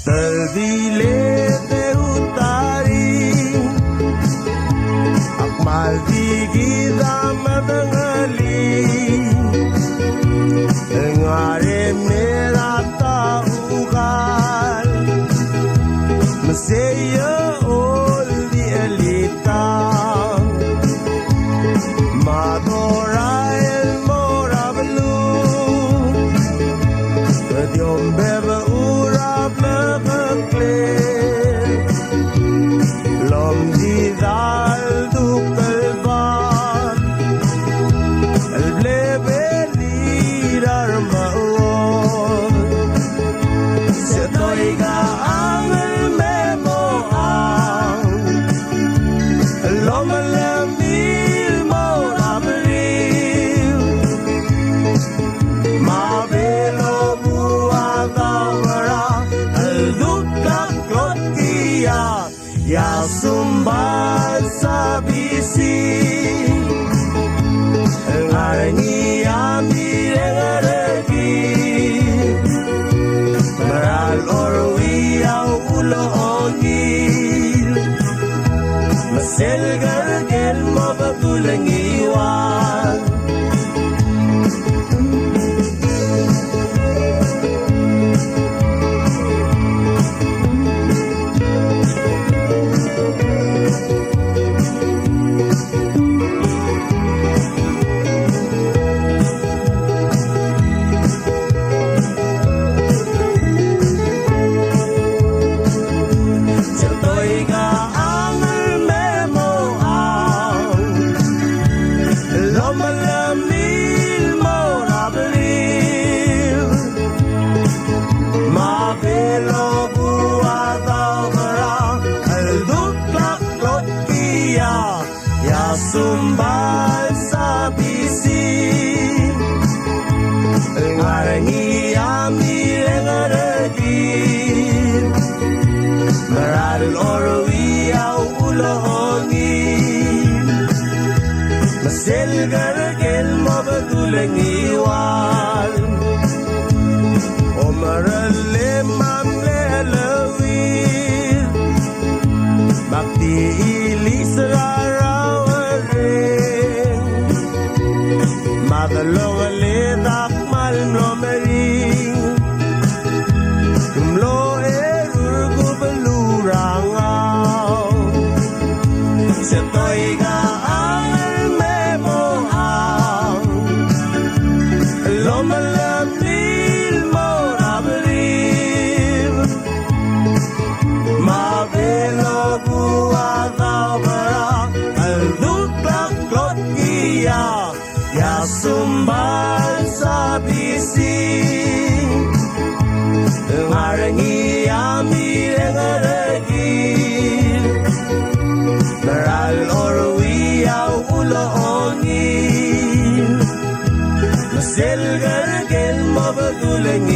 Tervile te utari Akmal digida madangali Ngare mera taugal Masaya ol di elita Madora el mora belu Kediom bebe urab lebekle Lom di dal du kalban El blebe lidar mawon Setoy ka ang el memo ang Lom alamil mo rabril Mabelo buwagawara Al duklak klotkiya Ya sumbal sa bisi Ang arangi amireng aragi Maral orwiyaw ulo ongil Maselgar kel mabagulang iwan Sumbal sa bisi Ngarangi amireng aragin Maral orwiyaw ulohongin Maselgar kel mabagulang iwan O maral lemam lelawin Bakti ilis Magalong alidak malmlomering Kumlo erur gubelurangaw Setoy ka ang memo ang Lomalamil mo raberim Mabelo buwagaw bara Al duklak klotkiya Ya sumbal sa bisi Ngarangi amireng aragin Maral orwiyaw uloongin Maselgar kel mabagulang